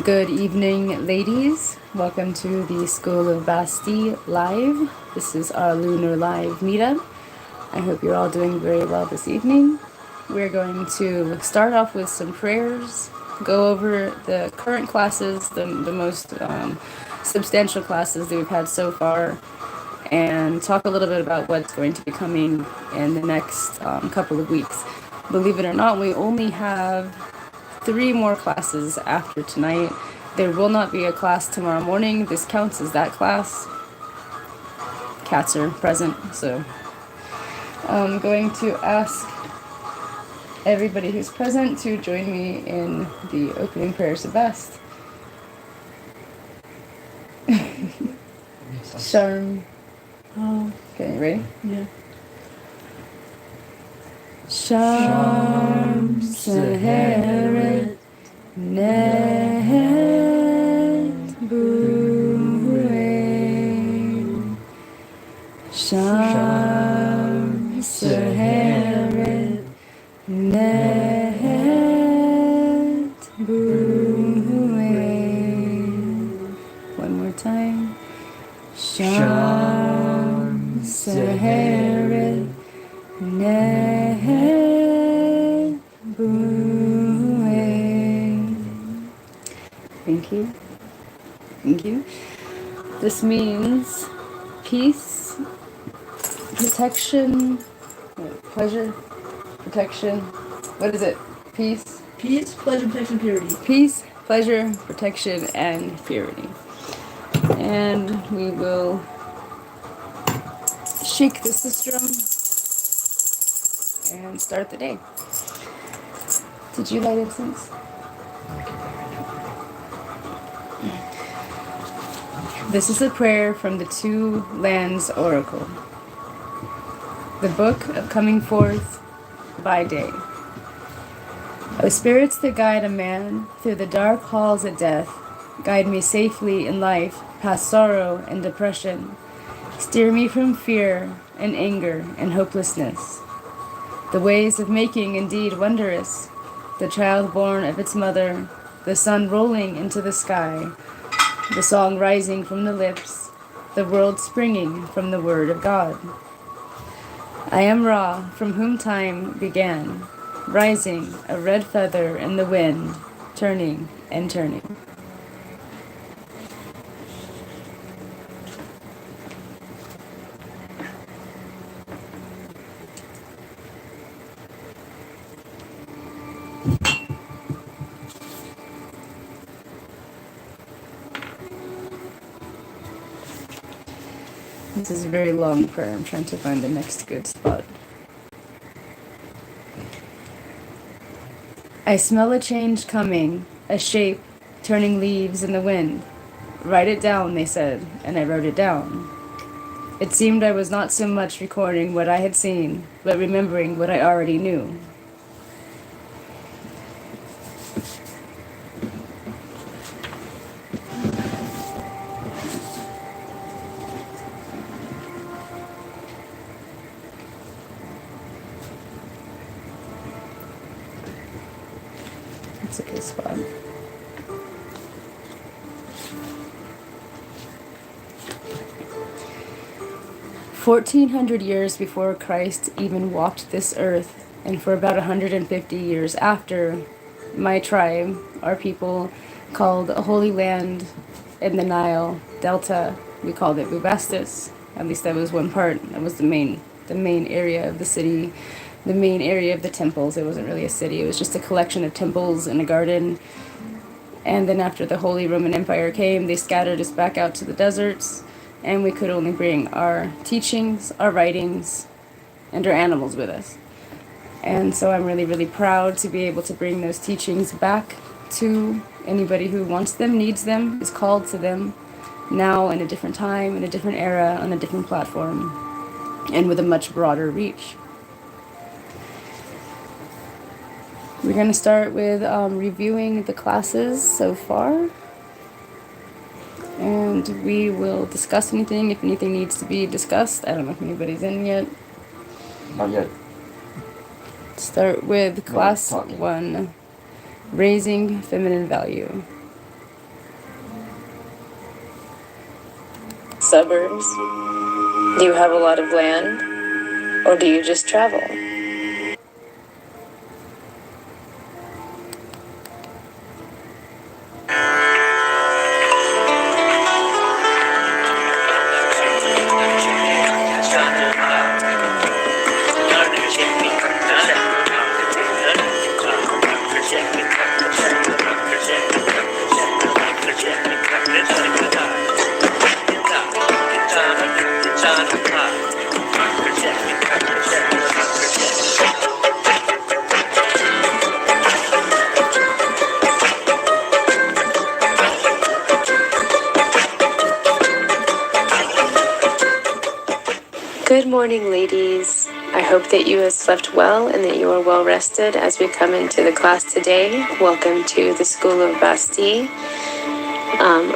Good evening, ladies. Welcome to the School of Basti Live. This is our Lunar Live meetup. I hope you're all doing very well this evening. We're going to start off with some prayers, go over the current classes, the most substantial classes that we've had so far, and talk a little bit about what's going to be coming in the next couple of weeks. Believe it or not, we only have 3 more classes after tonight. There will not be a class tomorrow morning. This counts as that class. Cats are present, so I'm going to ask everybody who's present to join me in the opening prayers of Bast. Sharm. Okay, you ready? Yeah. Sharm Saheret Net Bu'e Sharm Saheret Net Bu'e. One more time. Sharm Saheret Net Bu'e. Thank you. Thank you. This means peace, protection, pleasure, protection. What is it? Peace? Peace, pleasure, protection, purity. Peace, pleasure, protection, and purity. And we will shake the sistrum and start the day. Did you light incense? This is a prayer from the Two Lands Oracle. The Book of Coming Forth by Day. O spirits that guide a man through the dark halls of death, guide me safely in life past sorrow and depression. Steer me from fear and anger and hopelessness. The ways of making indeed wondrous, the child born of its mother, the sun rolling into the sky, the song rising from the lips, the world springing from the word of God. I am Ra, from whom time began, rising, a red feather in the wind, turning and turning. This is a very long prayer. I'm trying to find the next good spot. I smell a change coming, a shape turning leaves in the wind. Write it down, they said, and I wrote it down. It seemed I was not so much recording what I had seen, but remembering what I already knew. That's a good spot. "1,400 years before Christ even walked this earth, and for about 150 years after, my tribe, our people, called a holy land in the Nile Delta, we called it Bubastis. At least that was one part. That was the main area of the city, the main area of the temples. It wasn't really a city. It was just a collection of temples and a garden. And then after the Holy Roman Empire came, they scattered us back out to the deserts, and we could only bring our teachings, our writings, and our animals with us. And so I'm really, really proud to be able to bring those teachings back to anybody who wants them, needs them, is called to them, now in a different time, in a different era, on a different platform, and with a much broader reach. We're going to start with reviewing the classes so far. And we will discuss anything if anything needs to be discussed. I don't know if anybody's in yet. Not yet. Start with class 1, Raising Feminine Value. suburbs? Do you have a lot of land? Or do you just travel? Good morning, ladies. I hope that you have slept well and that you are well rested as we come into the class today. Welcome to the School of Basti.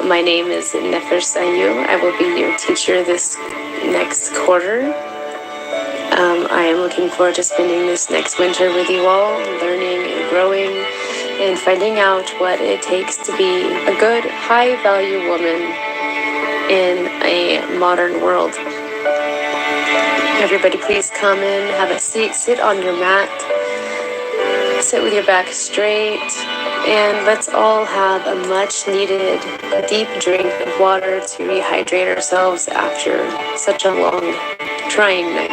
My name is Nefer Saiu. I will be your teacher this next quarter. I am looking forward to spending this next winter with you all, learning and growing and finding out what it takes to be a good, high-value woman in a modern world. Everybody please come in, have a seat, sit on your mat, sit with your back straight, and let's all have a much needed deep drink of water to rehydrate ourselves after such a long, trying night.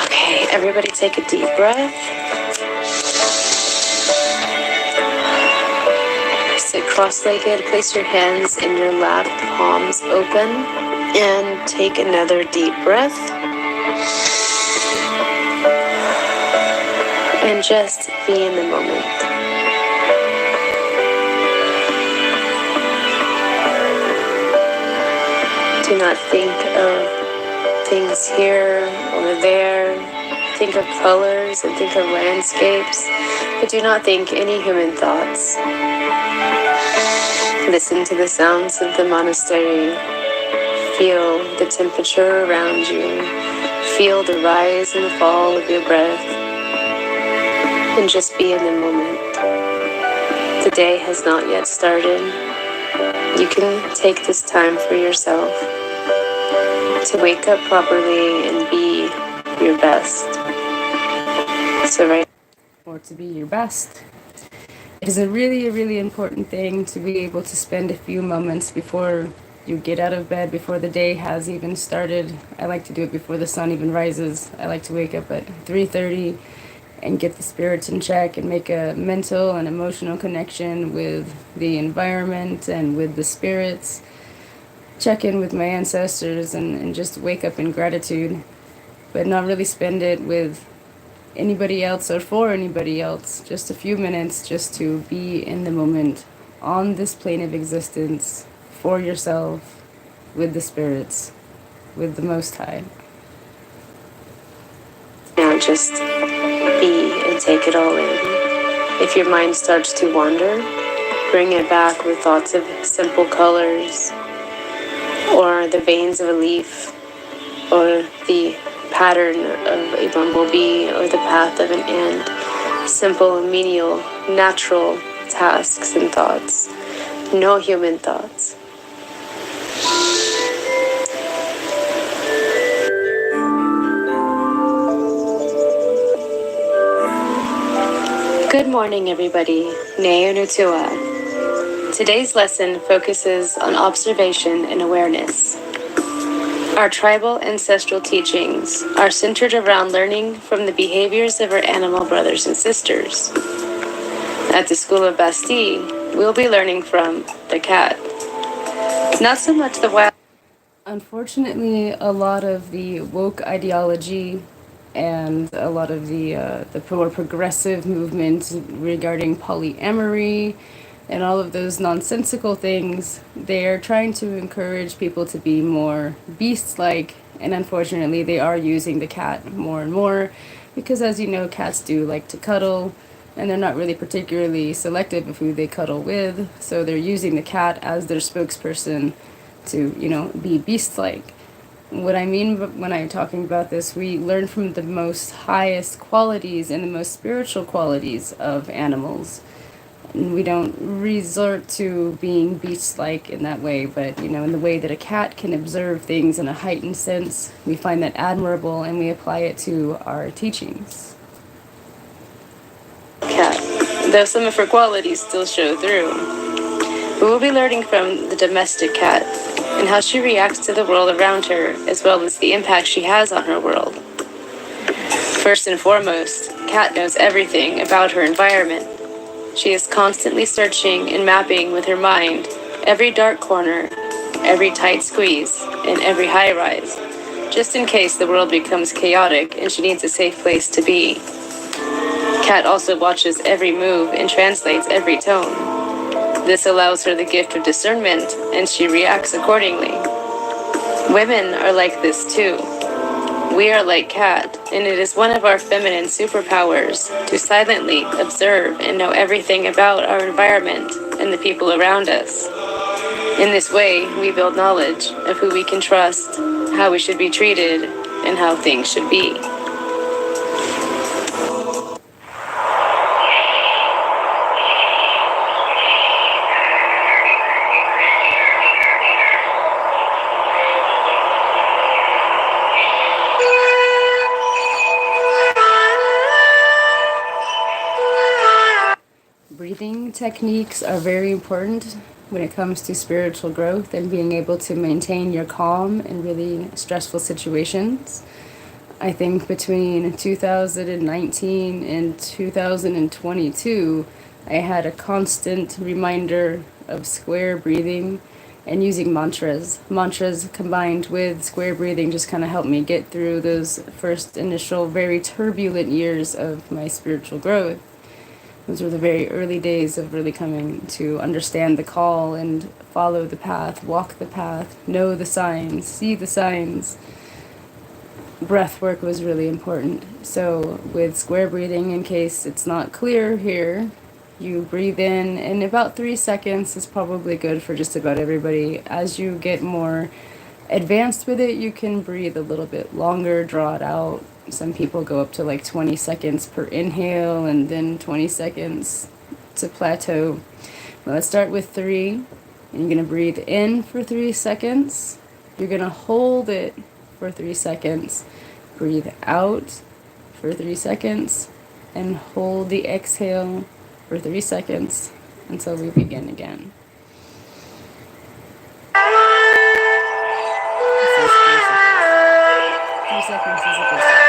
Okay, everybody take a deep breath. Sit cross-legged, place your hands in your lap, palms open, and take another deep breath. And just be in the moment. Do not think of things here or there. Think of colors and think of landscapes, but do not think any human thoughts. Listen to the sounds of the monastery. Feel the temperature around you. Feel the rise and the fall of your breath. And just be in the moment. The day has not yet started. You can take this time for yourself to wake up properly and be your best. Or to be your best. It is a really, really important thing to be able to spend a few moments before you get out of bed, before the day has even started. I like to do it before the sun even rises. I like to wake up at 3:30 and get the spirits in check and make a mental and emotional connection with the environment and with the spirits. Check in with my ancestors and just wake up in gratitude, but not really spend it with anybody else or for anybody else. Just a few minutes just to be in the moment on this plane of existence for yourself, with the spirits, with the Most High. Now just be and take it all in. If your mind starts to wander, bring it back with thoughts of simple colors or the veins of a leaf or the pattern of a bumblebee or the path of an ant. Simple, menial, natural tasks and thoughts. No human thoughts. Good morning, everybody. Neo Nutua. Today's lesson focuses on observation and awareness. Our tribal ancestral teachings are centered around learning from the behaviors of our animal brothers and sisters. At the School of Basti, we'll be learning from the cat. Not so much the wild. Unfortunately, a lot of the woke ideology and a lot of the more progressive movement regarding polyamory and all of those nonsensical things, they are trying to encourage people to be more beast-like, and unfortunately they are using the cat more and more because, as you know, cats do like to cuddle, and they're not really particularly selective of who they cuddle with, so they're using the cat as their spokesperson to, be beast-like. What I mean when I'm talking about this, we learn from the most highest qualities and the most spiritual qualities of animals. And we don't resort to being beast-like in that way, but in the way that a cat can observe things in a heightened sense, we find that admirable and we apply it to our teachings. Cat, though some of her qualities still show through. We will be learning from the domestic cat and how she reacts to the world around her, as well as the impact she has on her world. First and foremost, Cat knows everything about her environment. She is constantly searching and mapping with her mind every dark corner, every tight squeeze, and every high rise, just in case the world becomes chaotic and she needs a safe place to be. Cat also watches every move and translates every tone. This allows her the gift of discernment, and she reacts accordingly. Women are like this too. We are like Cat, and it is one of our feminine superpowers to silently observe and know everything about our environment and the people around us. In this way, we build knowledge of who we can trust, how we should be treated, and how things should be. Breathing techniques are very important when it comes to spiritual growth and being able to maintain your calm in really stressful situations. I think between 2019 and 2022, I had a constant reminder of square breathing and using mantras. Mantras combined with square breathing just kind of helped me get through those first initial very turbulent years of my spiritual growth. Those were the very early days of really coming to understand the call and follow the path, walk the path, know the signs, see the signs. Breath work was really important. So with square breathing, in case it's not clear here, you breathe in, and about 3 seconds is probably good for just about everybody. As you get more advanced with it, you can breathe a little bit longer, draw it out. Some people go up to like 20 seconds per inhale and then 20 seconds to plateau. Well, let's start with 3. And you're going to breathe in for 3 seconds. You're going to hold it for 3 seconds. Breathe out for 3 seconds. And hold the exhale for 3 seconds until we begin again. This is 3 seconds. 3 seconds is a good start.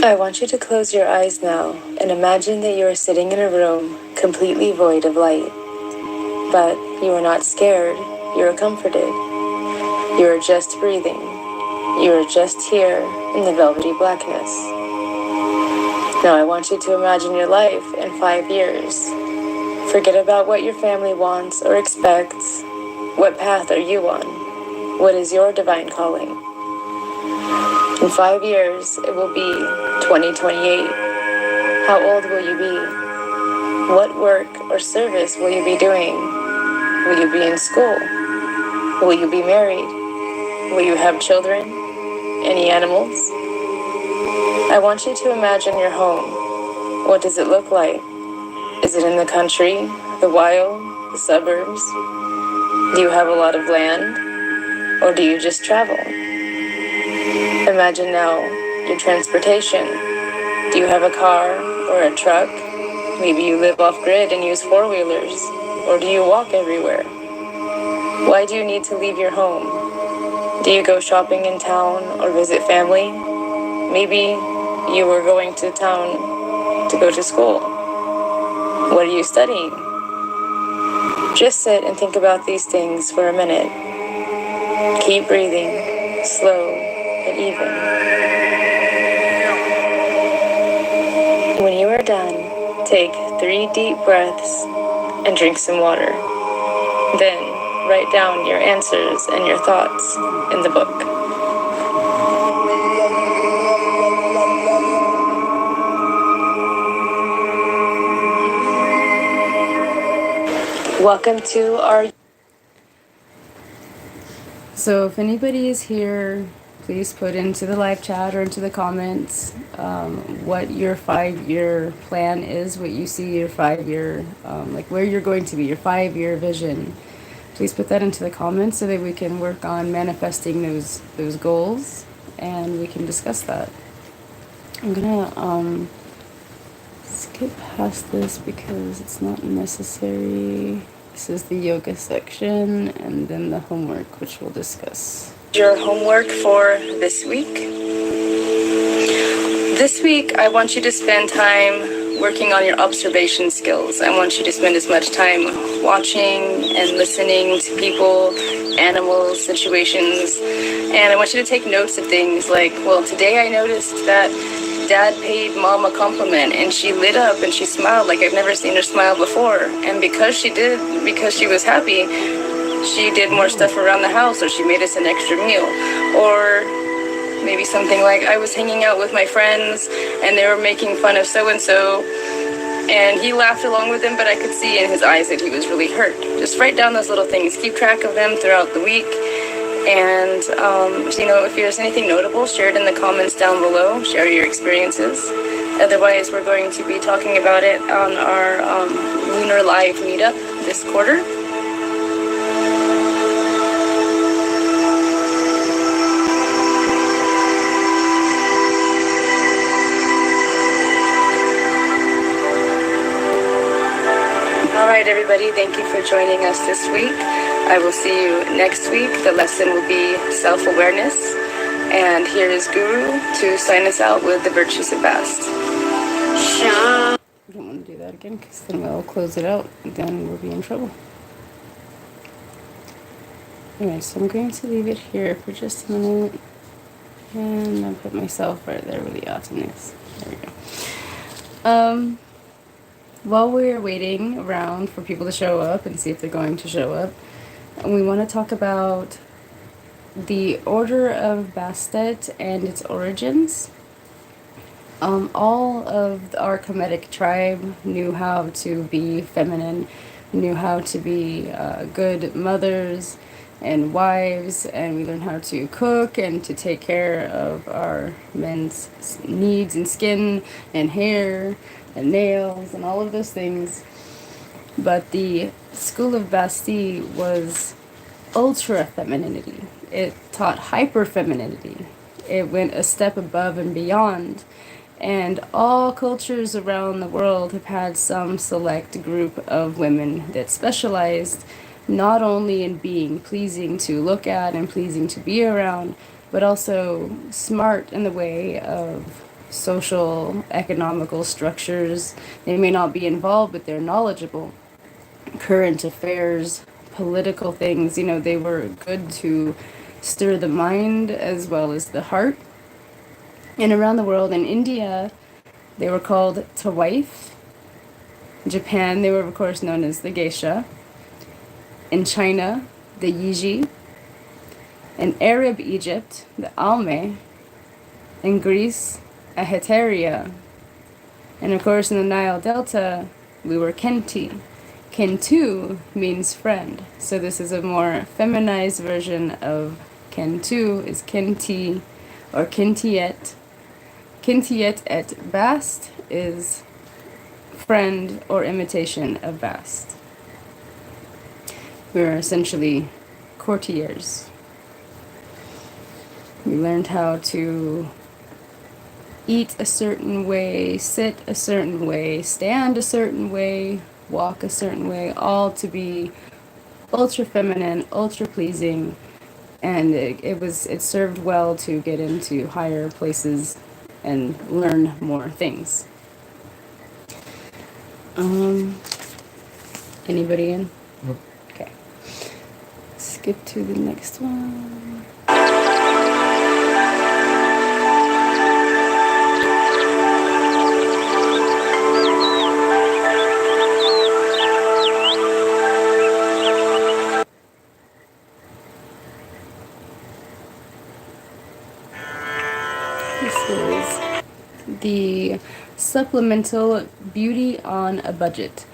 I want you to close your eyes now and imagine that you are sitting in a room completely void of light. But you are not scared, you are comforted. You are just breathing. You are just here in the velvety blackness. Now I want you to imagine your life in 5 years. Forget about what your family wants or expects. What path are you on? What is your divine calling? In 5 years, it will be 2028. How old will you be? What work or service will you be doing? Will you be in school? Will you be married? Will you have children? Any animals? I want you to imagine your home. What does it look like? Is it in the country, the wild, the suburbs? Do you have a lot of land? Or do you just travel? Imagine now your transportation. Do you have a car or a truck? Maybe you live off-grid and use four-wheelers. Or do you walk everywhere? Why do you need to leave your home? Do you go shopping in town or visit family? Maybe you were going to town to go to school. What are you studying? Just sit and think about these things for a minute. Keep breathing, slow and even. When you are done, take 3 deep breaths and drink some water. Then write down your answers and your thoughts in the book. Welcome to our... So if anybody is here, please put into the live chat or into the comments what your 5-year plan is, what you see your 5-year, like where you're going to be, your 5-year vision. Please put that into the comments so that we can work on manifesting those goals and we can discuss that. I'm gonna skip past this because it's not necessary. This is the yoga section and then the homework, which we'll discuss. Your homework for this week. This week, I want you to spend time working on your observation skills. I want you to spend as much time watching and listening to people, animals, situations. And I want you to take notes of things like, well, today I noticed that Dad paid Mom a compliment and she lit up and she smiled like I've never seen her smile before. And because she was happy, she did more stuff around the house, or she made us an extra meal. Or maybe something like, I was hanging out with my friends and they were making fun of so-and-so and he laughed along with them, but I could see in his eyes that he was really hurt. Just write down those little things, keep track of them throughout the week. And, if there's anything notable, share it in the comments down below. Share your experiences. Otherwise, we're going to be talking about it on our Lunar Live meetup this quarter. All right, everybody, thank you for joining us this week. I will see you next week. The lesson will be self-awareness. And here is Guru to sign us out with the virtues of Basti. I don't want to do that again because then we'll close it out and then we'll be in trouble. Anyway, so I'm going to leave it here for just a minute. And I'll put myself right there where the autumn is. There we go. While we're waiting around for people to show up and see if they're going to show up, we want to talk about the order of Bastet and its origins. All of our Kemetic tribe knew how to be feminine, knew how to be good mothers and wives, and we learned how to cook and to take care of our men's needs and skin and hair and nails and all of those things. But the school of Basti was ultra femininity. It taught hyper femininity. It went a step above and beyond. And all cultures around the world have had some select group of women that specialized not only in being pleasing to look at and pleasing to be around, but also smart in the way of social, economical structures. They may not be involved, but they're knowledgeable. Current affairs, political things, they were good to stir the mind as well as the heart. And around the world, in India, they were called Tawaif. In Japan, they were, of course, known as the Geisha. In China, the Yiji. In Arab Egypt, the Alme. In Greece, a heteria. And of course in the Nile Delta, we were kenti. Kentu means friend. So this is a more feminized version of kentu is kenti or kintiet. Kintiet et Bast is friend or imitation of Bast. We were essentially courtiers. We learned how to eat a certain way, sit a certain way, stand a certain way, walk a certain way, all to be ultra feminine, ultra pleasing, and it served well to get into higher places and learn more things. Anybody in? Nope. Okay. Skip to the next one. This is the supplemental beauty on a budget.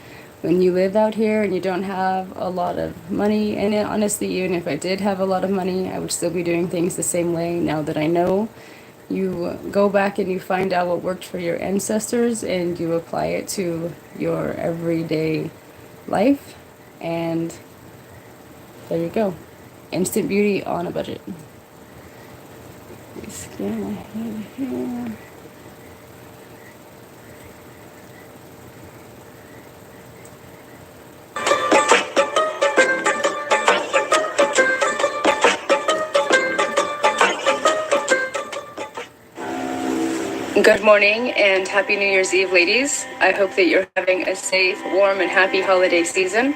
When you live out here and you don't have a lot of money, and honestly, even if I did have a lot of money, I would still be doing things the same way now that I know. You go back and you find out what worked for your ancestors and you apply it to your everyday life, and there you go. Instant beauty on a budget. Scan my head here. Good morning and happy New Year's Eve, ladies. I hope that you're having a safe, warm, and happy holiday season.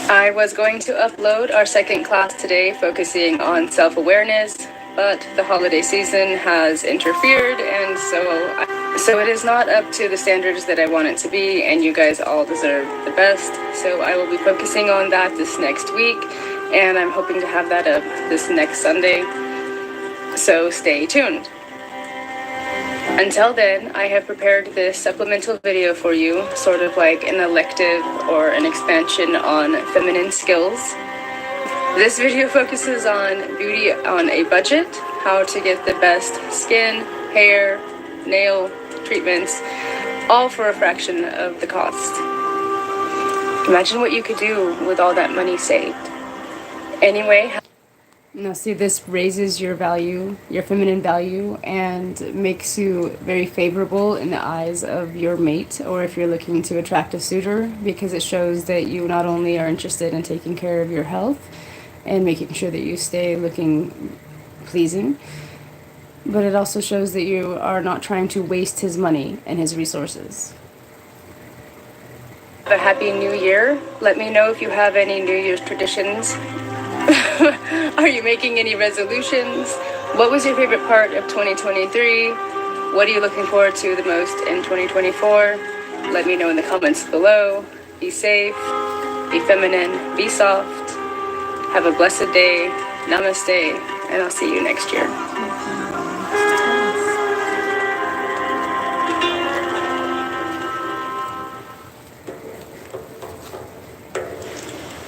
I was going to upload our second class today focusing on self-awareness, but the holiday season has interfered, and so it is not up to the standards that I want it to be, and you guys all deserve the best. So I will be focusing on that this next week, and I'm hoping to have that up this next Sunday. So stay tuned. Until then, I have prepared this supplemental video for you, sort of like an elective or an expansion on feminine skills. This video focuses on beauty on a budget, how to get the best skin, hair, nail treatments, all for a fraction of the cost. Imagine what you could do with all that money saved. Anyway, now see, this raises your value, your feminine value, and makes you very favorable in the eyes of your mate, or if you're looking to attract a suitor, because it shows that you not only are interested in taking care of your health and making sure that you stay looking pleasing, but it also shows that you are not trying to waste his money and his resources. A happy new year. Let me know if you have any New Year's traditions. Are you making any resolutions? What was your favorite part of 2023? What are you looking forward to the most in 2024? Let me know in the comments below. Be safe, be feminine, be soft. Have a blessed day. Namaste, and I'll see you next year.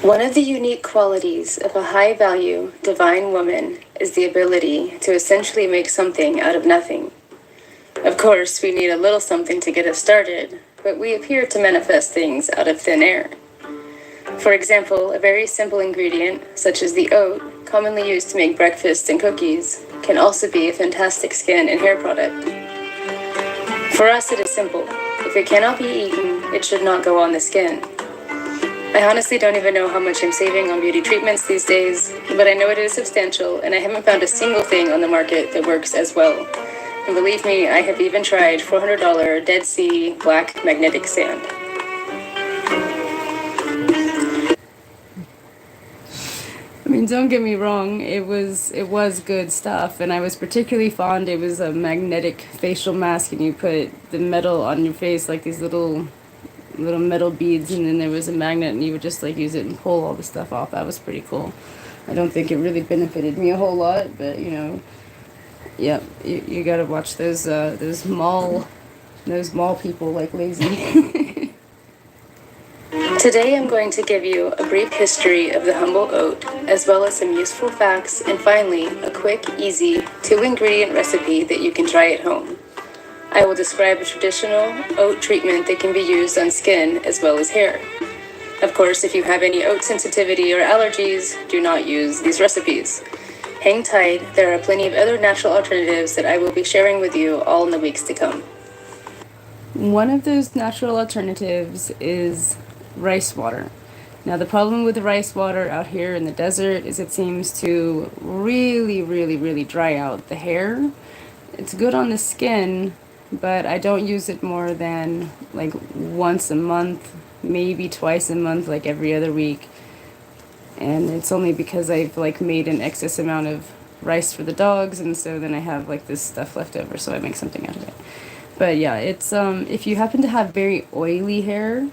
One of the unique qualities of a high-value, divine woman is the ability to essentially make something out of nothing. Of course, we need a little something to get us started, but we appear to manifest things out of thin air. For example, a very simple ingredient, such as the oat, commonly used to make breakfast and cookies, can also be a fantastic skin and hair product. For us, it is simple. If it cannot be eaten, it should not go on the skin. I honestly don't even know how much I'm saving on beauty treatments these days, but I know it is substantial, and I haven't found a single thing on the market that works as well. And believe me, I have even tried $400 Dead Sea black magnetic sand. I mean, don't get me wrong, it was good stuff, and I was particularly fond. It was a magnetic facial mask, and you put the metal on your face, like these little metal beads, and then there was a magnet, and you would just like use it and pull all the stuff off. That was pretty cool. I don't think it really benefited me a whole lot, but you know, Yep, you gotta watch those mall people like lazy. Today I'm going to give you a brief history of the humble oat, as well as some useful facts, and finally, a quick, easy, 2-ingredient recipe that you can try at home. I will describe a traditional oat treatment that can be used on skin as well as hair. Of course, if you have any oat sensitivity or allergies, do not use these recipes. Hang tight, there are plenty of other natural alternatives that I will be sharing with you all in the weeks to come. One of those natural alternatives is rice water. Now, the problem with the rice water out here in the desert is it seems to really, really, really dry out the hair. It's good on the skin, but I don't use it more than like once a month, maybe twice a month, like every other week. And it's only because I've like made an excess amount of rice for the dogs, and so then I have like this stuff left over, so I make something out of it. But yeah, it's if you happen to have very oily hair,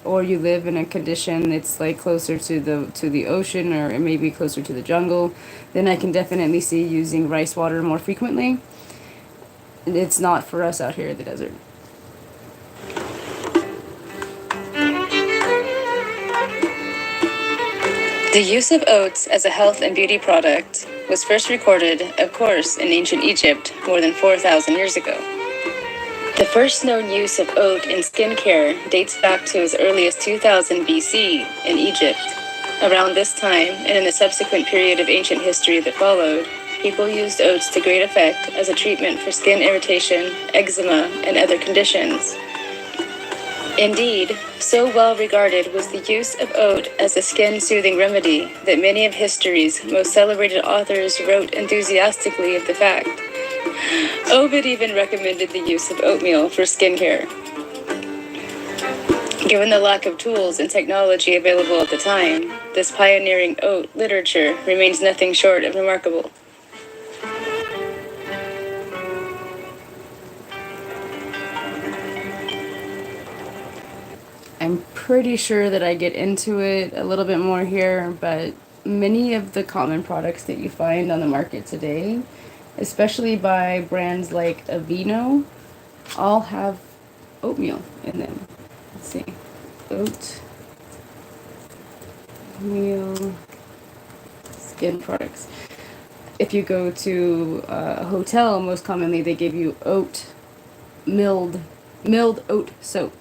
or you live in a condition that's like closer to the ocean, or maybe closer to the jungle, then I can definitely see using rice water more frequently. It's not for us out here in the desert. The use of oats as a health and beauty product was first recorded, of course, in ancient Egypt more than 4,000 years ago. The first known use of oat in skincare dates back to as early as 2000 BC in Egypt. Around this time, and in the subsequent period of ancient history that followed, people used oats to great effect as a treatment for skin irritation, eczema, and other conditions. Indeed, so well regarded was the use of oat as a skin-soothing remedy that many of history's most celebrated authors wrote enthusiastically of the fact. Ovid even recommended the use of oatmeal for skincare. Given the lack of tools and technology available at the time, this pioneering oat literature remains nothing short of remarkable. I'm pretty sure that I get into it a little bit more here, but many of the common products that you find on the market today, especially by brands like Aveeno, all have oatmeal in them. Let's see. Oatmeal skin products. If you go to a hotel, most commonly they give you milled oat soap.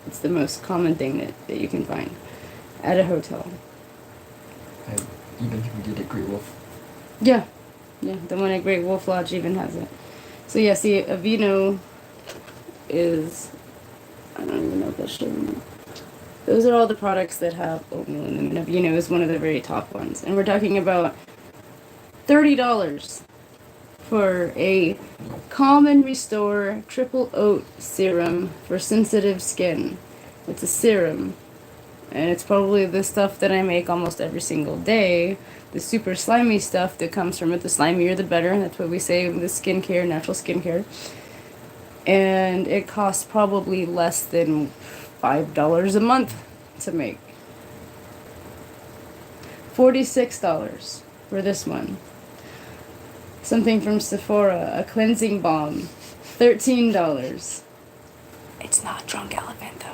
It's the most common thing that you can find at a hotel. And even if we did at Great Wolf. Yeah. Yeah, the one at Great Wolf Lodge even has it. So yeah, see, Aveeno is, I don't even know if that's showing. Those are all the products that have oatmeal in them, and Aveeno is one of the very top ones. And we're talking about $30 for a Calm and Restore Triple Oat Serum for sensitive skin. It's a serum, and it's probably the stuff that I make almost every single day. The super slimy stuff that comes from it, the slimier the better. That's what we say with the skincare, natural skincare. And it costs probably less than $5 a month to make. $46 for this one. Something from Sephora, a cleansing balm, $13. It's not Drunk Elephant though.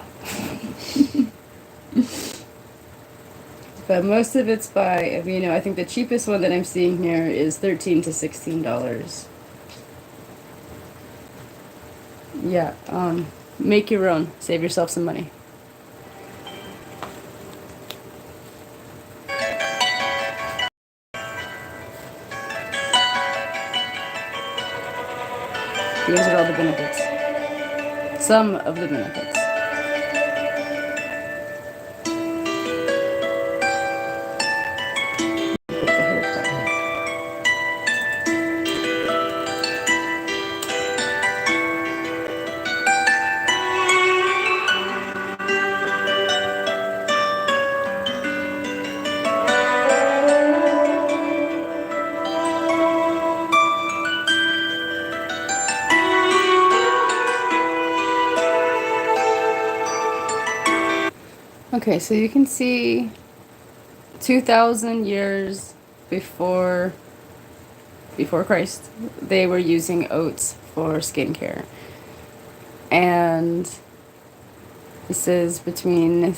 But most of it's by Aveeno. I think the cheapest one that I'm seeing here is $13 to $16. Yeah, make your own. Save yourself some money. These are all the benefits. Some of the benefits. Okay, so you can see 2,000 years before before Christ, they were using oats for skincare. And this is between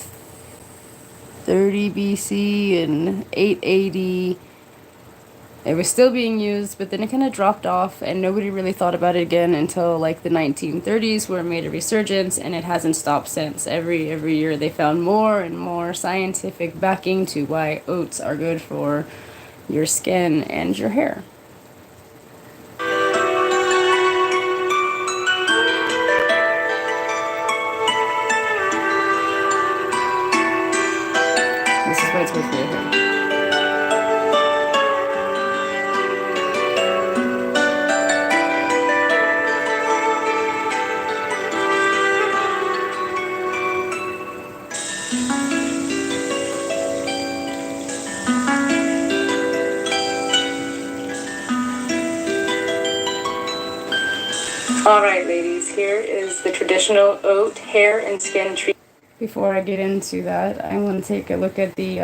30 BC and 880. It was still being used, but then it kind of dropped off, and nobody really thought about it again until like the 1930s, where it made a resurgence, and it hasn't stopped since. Every year they found more and more scientific backing to why oats are good for your skin and your hair. This is what it's good for your hair. Alright ladies, here is the traditional oat hair and skin treatment. Before I get into that, I want to take a look at the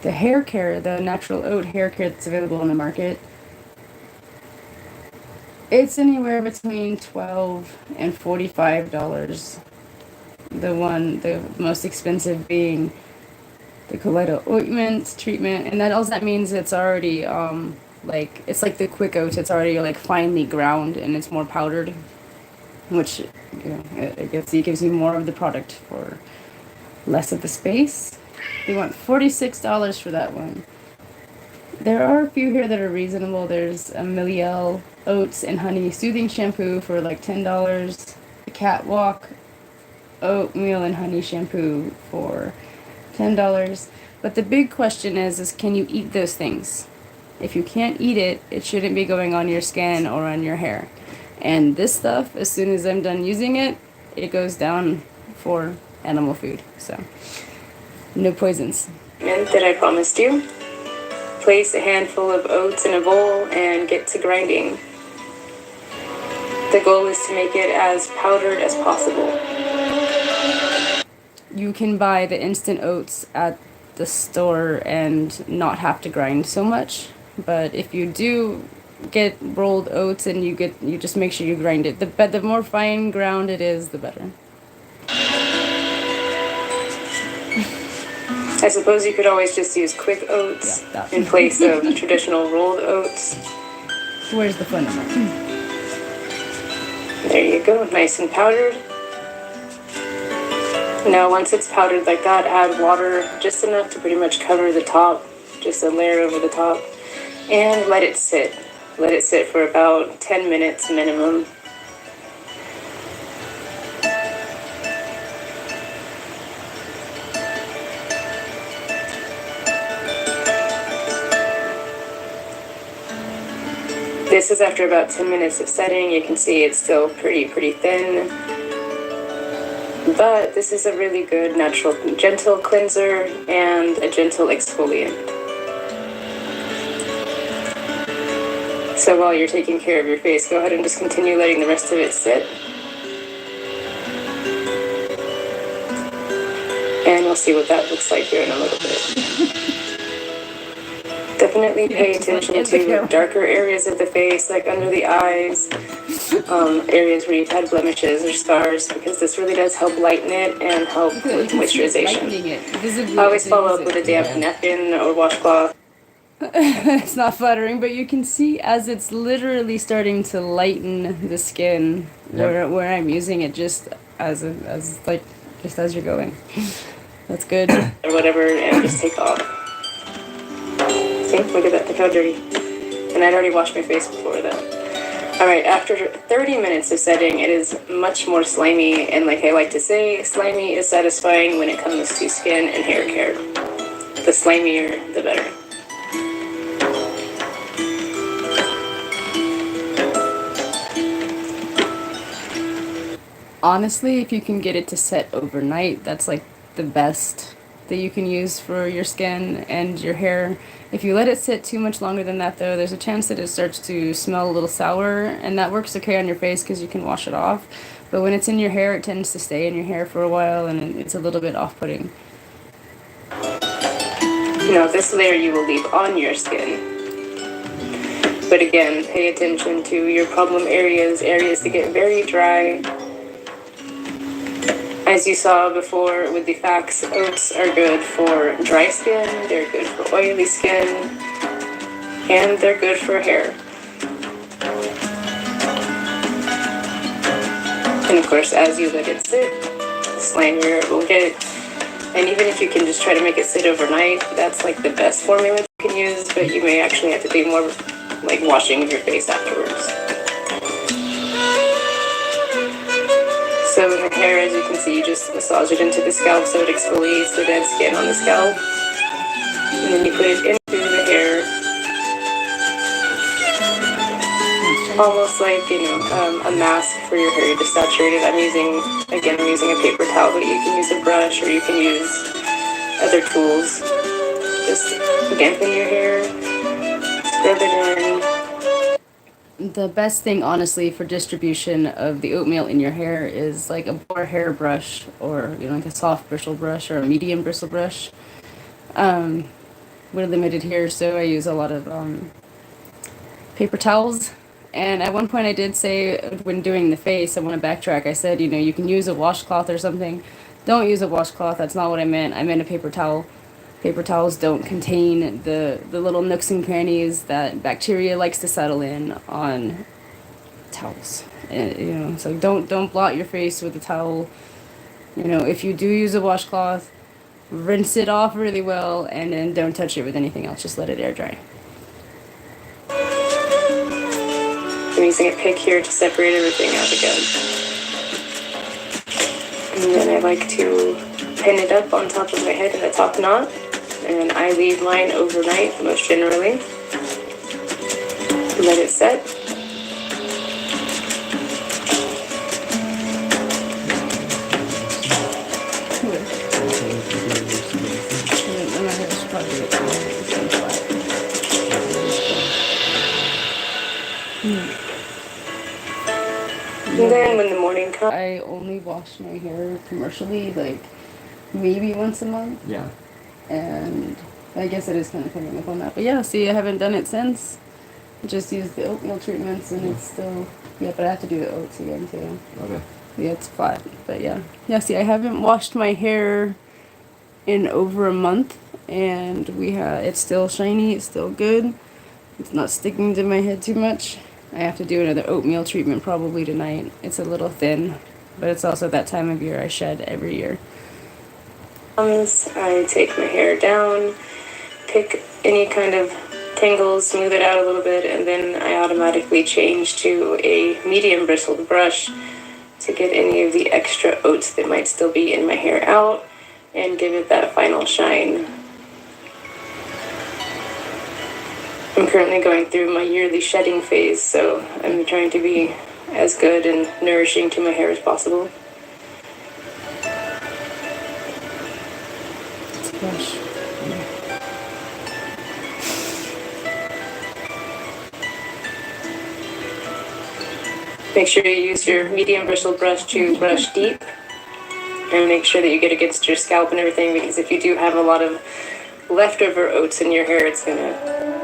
hair care, the natural oat hair care that's available on the market. It's anywhere between $12 and $45. The most expensive being the Kaleido ointment treatment, and all that means it's already it's like the quick oats. It's already like finely ground and it's more powdered, which it gives you more of the product for less of the space. They want $46 for that one. There are a few here that are reasonable. There's a Miliel oats and honey soothing shampoo for like $10. The Catwalk oatmeal and honey shampoo for $10. But the big question is can you eat those things? If you can't eat it, it shouldn't be going on your skin or on your hair. And this stuff, as soon as I'm done using it, it goes down for animal food. So, no poisons. That I promised you. Place a handful of oats in a bowl and get to grinding. The goal is to make it as powdered as possible. You can buy the instant oats at the store and not have to grind so much. But if you do get rolled oats and you just make sure you grind it. The more fine ground it is, the better. I suppose you could always just use quick oats in place of traditional rolled oats. Where's the fun in that? There you go, nice and powdered. Now once it's powdered like that, add water, just enough to pretty much cover the top, just a layer over the top, and let it sit. Let it sit for about 10 minutes minimum. This is after about 10 minutes of setting. You can see it's still pretty thin. But this is a really good natural gentle cleanser and a gentle exfoliant. So while you're taking care of your face, go ahead and just continue letting the rest of it sit. And we'll see what that looks like here in a little bit. Definitely pay attention to darker areas of the face, like under the eyes, areas where you've had blemishes or scars, because this really does help lighten it and help with moisturization. I always follow up with a damp napkin or washcloth. It's not flattering, but you can see as it's literally starting to lighten the skin where I'm using it just as you're going. That's good. Or whatever, and just take off. See, look at that, look how dirty. And I'd already washed my face before that. Alright, after 30 minutes of setting, it is much more slimy, and like I like to say, slimy is satisfying when it comes to skin and hair care. The slimier, the better. Honestly, if you can get it to set overnight, that's like the best that you can use for your skin and your hair. If you let it sit too much longer than that, though, there's a chance that it starts to smell a little sour, and that works okay on your face because you can wash it off. But when it's in your hair, it tends to stay in your hair for a while, and it's a little bit off-putting. Now, this layer you will leave on your skin. But again, pay attention to your problem areas that get very dry. As you saw before with the facts, oats are good for dry skin, they're good for oily skin, and they're good for hair. And of course, as you let it sit, slimier it will get. And even if you can just try to make it sit overnight, that's like the best formula you can use, but you may actually have to do more like washing of your face afterwards. So in the hair, as you can see, you just massage it into the scalp so it exfoliates the dead skin on the scalp. And then you put it into the hair, almost like, a mask for your hair. You just saturate it. I'm using a paper towel, but you can use a brush or you can use other tools. Just dampen your hair, scrub it in. The best thing, honestly, for distribution of the oatmeal in your hair is like a boar hair brush, or like a soft bristle brush or a medium bristle brush. We're limited here, so I use a lot of paper towels. And at one point I did say, when doing the face, I want to backtrack. I said, you can use a washcloth or something. Don't use a washcloth. That's not what I meant. I meant a paper towel. Paper towels don't contain the little nooks and crannies that bacteria likes to settle in on towels. So don't blot your face with a towel. If you do use a washcloth, rinse it off really well, and then don't touch it with anything else. Just let it air dry. I'm using a pick here to separate everything out again. And then I like to pin it up on top of my head in the top knot. And I leave mine overnight, most generally. Let it set. And then when the morning comes, I only wash my hair commercially, like maybe once a month. Yeah. And I guess it is kind of coming up on that. But yeah, see, I haven't done it since. Just used the oatmeal treatments, and it's still, but I have to do the oats again too. Okay. Yeah, it's flat, but yeah. Yeah, see, I haven't washed my hair in over a month, and it's still shiny, it's still good. It's not sticking to my head too much. I have to do another oatmeal treatment probably tonight. It's a little thin, but it's also that time of year I shed every year. I take my hair down, pick any kind of tangles, smooth it out a little bit, and then I automatically change to a medium bristled brush to get any of the extra oats that might still be in my hair out and give it that final shine. I'm currently going through my yearly shedding phase, so I'm trying to be as good and nourishing to my hair as possible. It's a brush. Make sure you use your medium bristle brush to brush deep, and make sure that you get against your scalp and everything, because if you do have a lot of leftover oats in your hair, it's gonna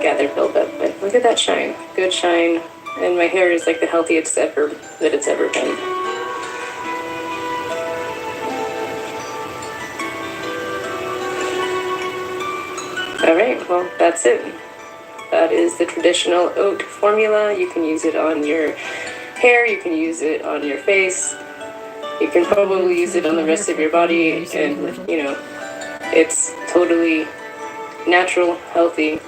gather buildup. But look at that shine, good shine, and my hair is like the healthiest that it's ever been. All right, well, that's it. That is the traditional oat formula. You can use it on your hair, you can use it on your face, you can probably use it on the rest of your body, and it's totally natural, healthy,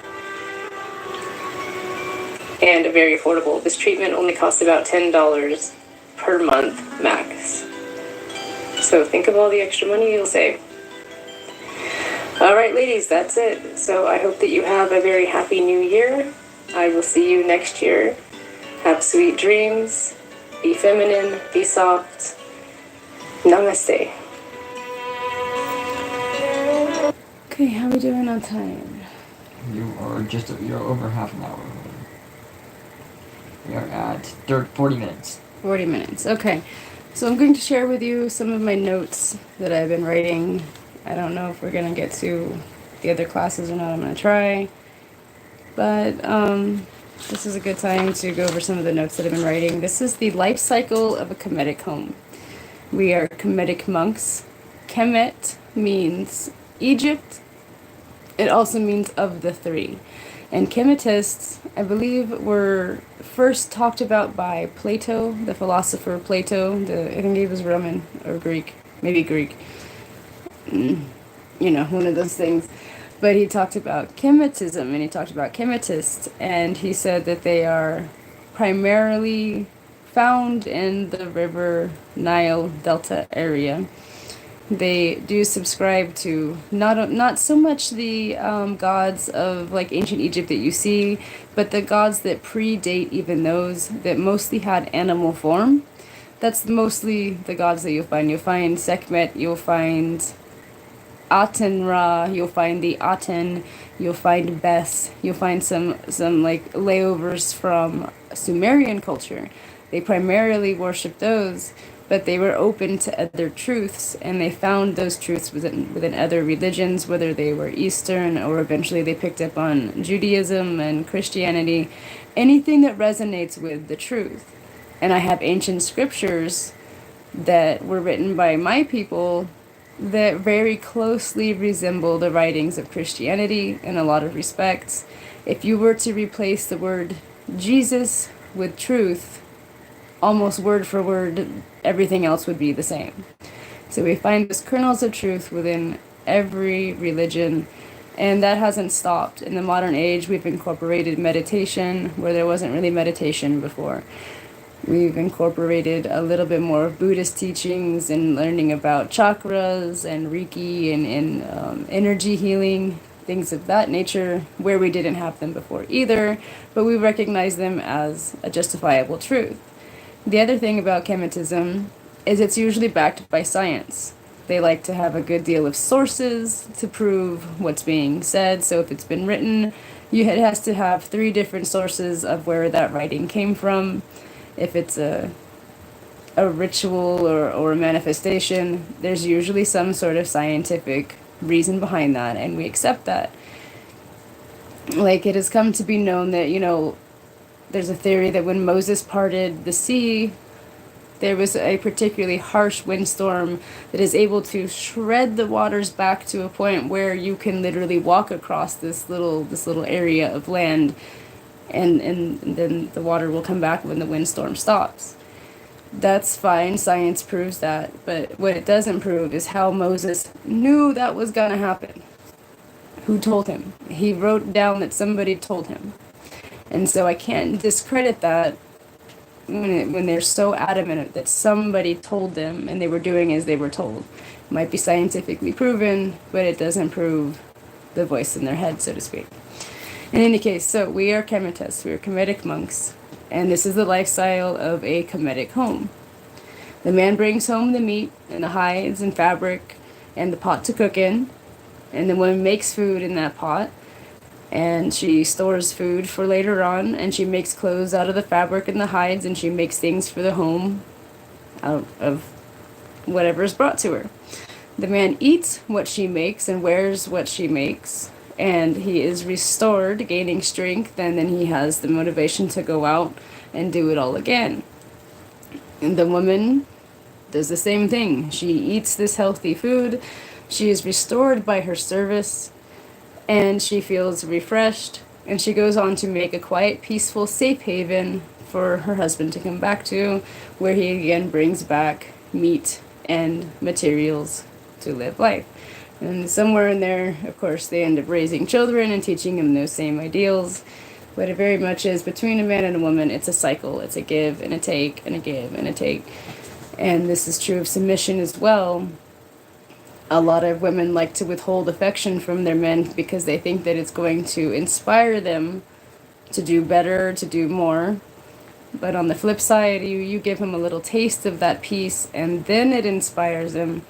and very affordable. This treatment only costs about $10 per month max. So think of all the extra money you'll save. All right, ladies, that's it. So I hope that you have a very happy new year. I will see you next year. Have sweet dreams. Be feminine. Be soft. Namaste. Okay, how are we doing on time? You're over half an hour. We are at 40 minutes. 40 minutes, okay. So I'm going to share with you some of my notes that I've been writing. I don't know if we're going to get to the other classes or not. I'm going to try. But This is a good time to go over some of the notes that I've been writing. This is the life cycle of a Kemetic home. We are Kemetic monks. Kemet means Egypt. It also means of the three. And Kemetists, I believe, were first talked about by Plato, the philosopher Plato. I think he was Roman or Greek, maybe Greek. One of those things. But he talked about Kemetism and he talked about Kemetists, and he said that they are primarily found in the river Nile Delta area. They do subscribe to not so much the gods of like ancient Egypt that you see, but the gods that predate even those, that mostly had animal form. That's mostly the gods that you'll find. You'll find Sekhmet, you'll find Aten Ra, you'll find the Aten, you'll find Bes, you'll find some like layovers from Sumerian culture. They primarily worship those, but they were open to other truths, and they found those truths within other religions, whether they were Eastern or eventually they picked up on Judaism and Christianity, anything that resonates with the truth. And I have ancient scriptures that were written by my people that very closely resemble the writings of Christianity in a lot of respects. If you were to replace the word Jesus with truth, almost word for word, everything else would be the same. So we find those kernels of truth within every religion, and that hasn't stopped. In the modern age, we've incorporated meditation where there wasn't really meditation before. We've incorporated a little bit more of Buddhist teachings and learning about chakras and Reiki and energy healing, things of that nature, where we didn't have them before either, but we recognize them as a justifiable truth. The other thing about Kemetism is it's usually backed by science. They like to have a good deal of sources to prove what's being said. So if it's been written, it has to have 3 different sources of where that writing came from. If it's a ritual or a manifestation, there's usually some sort of scientific reason behind that, and we accept that. Like, it has come to be known that, there's a theory that when Moses parted the sea, there was a particularly harsh windstorm that is able to shred the waters back to a point where you can literally walk across this little area of land, and then the water will come back when the windstorm stops. That's fine, science proves that, but what it doesn't prove is how Moses knew that was gonna happen. Who told him? He wrote down that somebody told him. And so I can't discredit that when they're so adamant that somebody told them and they were doing as they were told. It might be scientifically proven, but it doesn't prove the voice in their head, so to speak. In any case, so we are Kemetists, we are Kemetic monks, and this is the lifestyle of a Kemetic home. The man brings home the meat and the hides and fabric and the pot to cook in, and the woman makes food in that pot, and she stores food for later on, and she makes clothes out of the fabric and the hides, and she makes things for the home out of whatever is brought to her. The man eats what she makes and wears what she makes, and he is restored, gaining strength, and then he has the motivation to go out and do it all again. And the woman does the same thing. She eats this healthy food, she is restored by her service, and she feels refreshed, and she goes on to make a quiet, peaceful, safe haven for her husband to come back to, where he again brings back meat and materials to live life. And somewhere in there, of course, they end up raising children and teaching them those same ideals. But it very much is between a man and a woman, it's a cycle. It's a give and a take and a give and a take. And this is true of submission as well. A lot of women like to withhold affection from their men because they think that it's going to inspire them to do better, to do more. But on the flip side, you give him a little taste of that peace, and then it inspires him.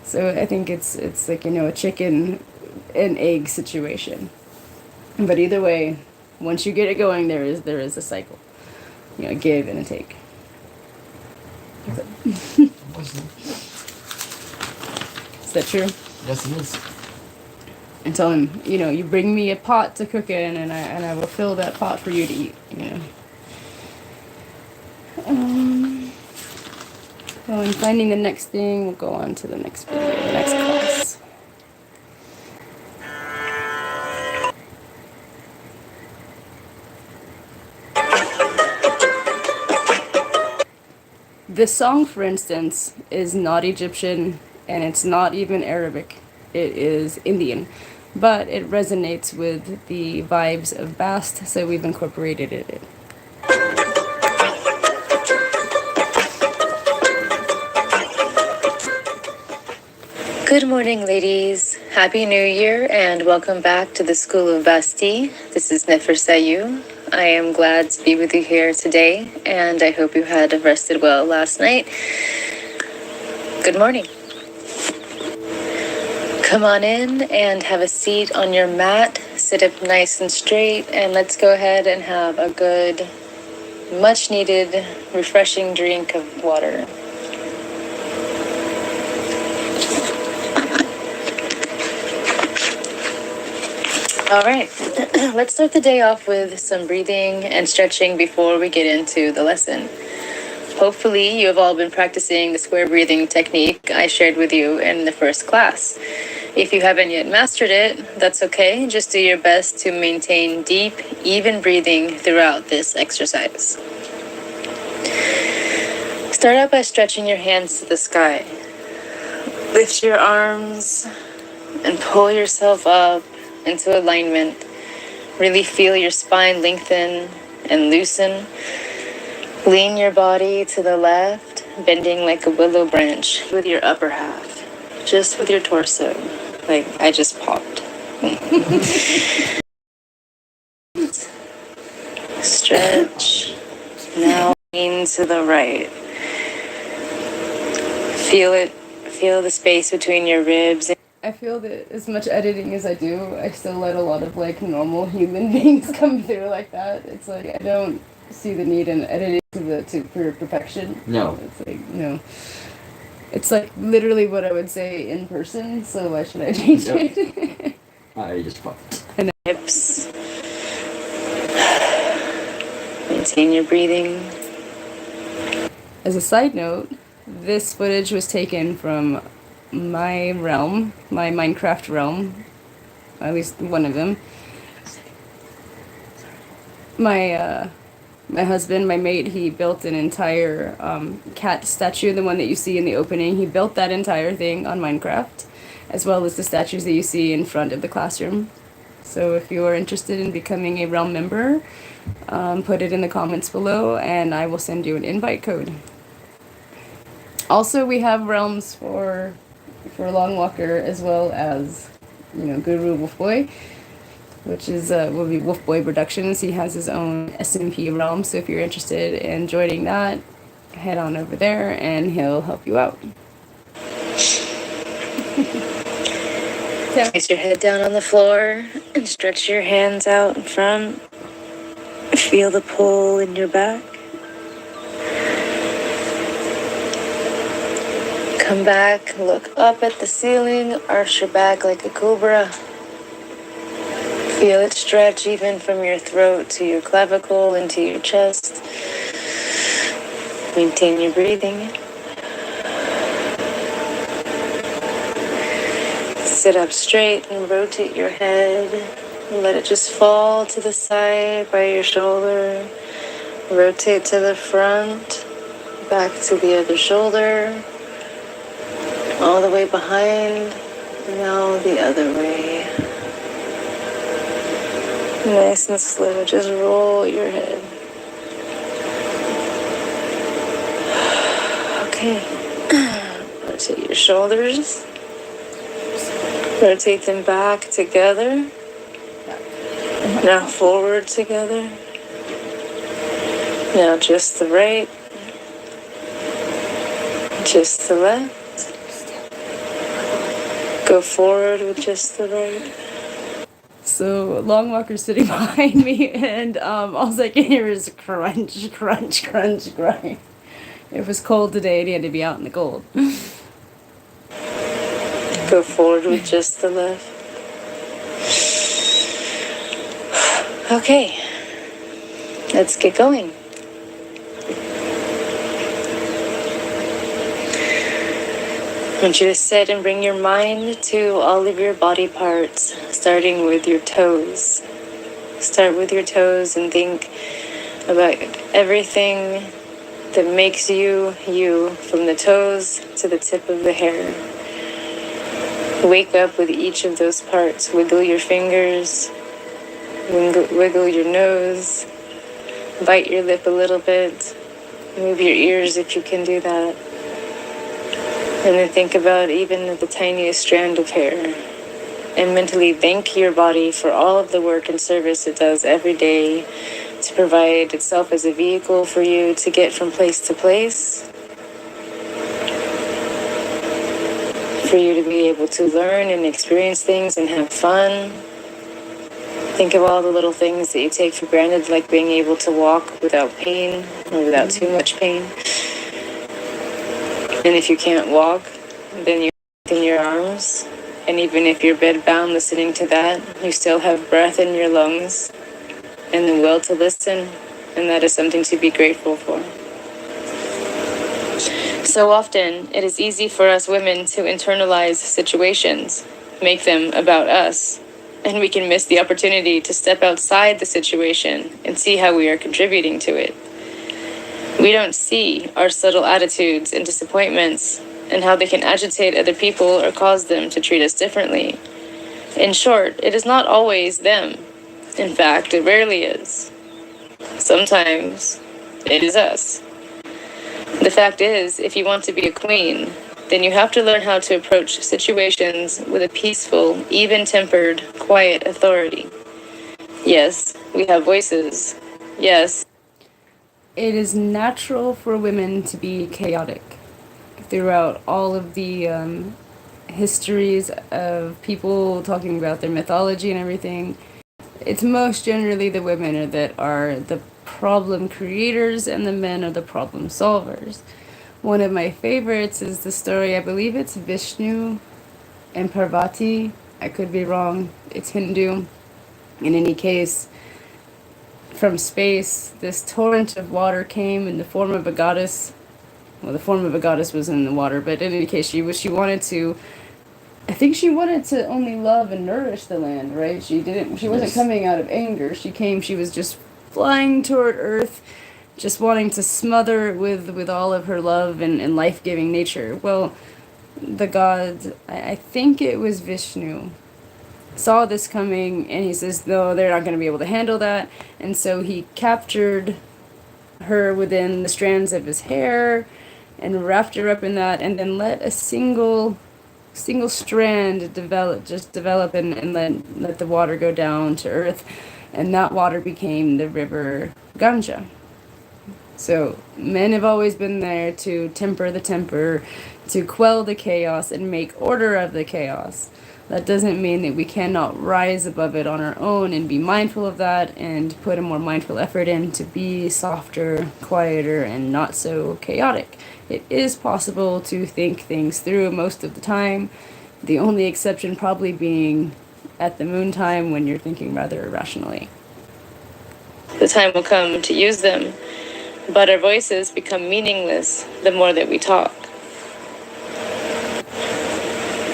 So I think it's like, a chicken and egg situation. But either way, once you get it going, there is a cycle. A give and a take. Is that true? Yes, it is. and tell him, you bring me a pot to cook in, and I will fill that pot for you to eat. Well, in finding the next thing, we'll go on to the next video, the next class. This song, for instance, is not Egyptian, and it's not even Arabic. It is Indian, but it resonates with the vibes of Bast, so we've incorporated it. Good morning, ladies. Happy New Year and welcome back to the School of Basti. This is Nefer Saiu. I am glad to be with you here today, and I hope you had rested well last night. Good morning. Come on in and have a seat on your mat. Sit up nice and straight, and let's go ahead and have a good, much-needed, refreshing drink of water. All right, let's start the day off with some breathing and stretching before we get into the lesson. Hopefully, you have all been practicing the square breathing technique I shared with you in the first class. If you haven't yet mastered it, that's okay. Just do your best to maintain deep, even breathing throughout this exercise. Start out by stretching your hands to the sky. Lift your arms and pull yourself up into alignment. Really feel your spine lengthen and loosen. Lean your body to the left, bending like a willow branch with your upper half, just with your torso, like I just popped. Stretch. Now lean to the right. Feel it. Feel the space between your ribs. I feel that as much editing as I do, I still let a lot of normal human beings come through like that. It's like I don't see the need in editing for perfection. No. It's no. It's literally what I would say in person, so why should I change it? I just popped. And hips. Maintain your breathing. As a side note, this footage was taken from my realm, my Minecraft realm, at least one of them. My husband, my mate, he built an entire cat statue, the one that you see in the opening. He built that entire thing on Minecraft, as well as the statues that you see in front of the classroom. So if you are interested in becoming a realm member, put it in the comments below, and I will send you an invite code. Also, we have realms for Long Walker, as well as Guru Wolf Boy, which is will be Wolf Boy Productions. He has his own SMP realm, so if you're interested in joining that, head on over there and he'll help you out. Place your head down on the floor and stretch your hands out in front. Feel the pull in your back. Come back, look up at the ceiling, arch your back like a cobra. Feel it stretch even from your throat to your clavicle into your chest. Maintain your breathing. Sit up straight and rotate your head. Let it just fall to the side by your shoulder. Rotate to the front, back to the other shoulder. All the way behind, now the other way. Nice and slow, just roll your head. Okay, rotate your shoulders. Rotate them back together. Now forward together. Now just the right. Just the left. Go forward with just the right. So Long Walker's sitting behind me, and all I can hear is crunch, crunch, crunch, grind. It was cold today, and he had to be out in the cold. Go forward with just the left. Okay, let's get going. I want you to sit and bring your mind to all of your body parts, starting with your toes. Start with your toes and think about everything that makes you, you, from the toes to the tip of the hair. Wake up with each of those parts. Wiggle your fingers, wiggle your nose, bite your lip a little bit, move your ears if you can do that. And then think about even the tiniest strand of hair. And mentally thank your body for all of the work and service it does every day to provide itself as a vehicle for you to get from place to place, for you to be able to learn and experience things and have fun. Think of all the little things that you take for granted, like being able to walk without pain or without too much pain. And if you can't walk, then you in your arms. And even if you're bedbound listening to that, you still have breath in your lungs and the will to listen, and that is something to be grateful for. So often, it is easy for us women to internalize situations, make them about us, and we can miss the opportunity to step outside the situation and see how we are contributing to it. We don't see our subtle attitudes and disappointments and how they can agitate other people or cause them to treat us differently. In short, it is not always them. In fact, it rarely is. Sometimes it is us. The fact is, if you want to be a queen, then you have to learn how to approach situations with a peaceful, even-tempered, quiet authority. Yes, we have voices. Yes. It is natural for women to be chaotic. Throughout all of the histories of people talking about their mythology and everything, it's most generally the women that are the problem creators and the men are the problem solvers. One of my favorites is the story, I believe it's Vishnu and Parvati. I could be wrong. It's Hindu. In any case, from space, this torrent of water came in the form of a goddess. Well, the form of a goddess was in the water, but in any case, she wanted to. I think she wanted to only love and nourish the land, right? She didn't. She wasn't coming out of anger. She came. She was just flying toward Earth, just wanting to smother it with all of her love and life-giving nature. Well, the god, I think it was Vishnu, saw this coming, and he says, no, they're not going to be able to handle that, and so he captured her within the strands of his hair and wrapped her up in that, and then let a single strand develop and let the water go down to earth, and that water became the river Ganga. So men have always been there to temper the temper, to quell the chaos and make order of the chaos. That doesn't mean that we cannot rise above it on our own and be mindful of that and put a more mindful effort in to be softer, quieter, and not so chaotic. It is possible to think things through most of the time, the only exception probably being at the moon time when you're thinking rather irrationally. The time will come to use them, but our voices become meaningless the more that we talk.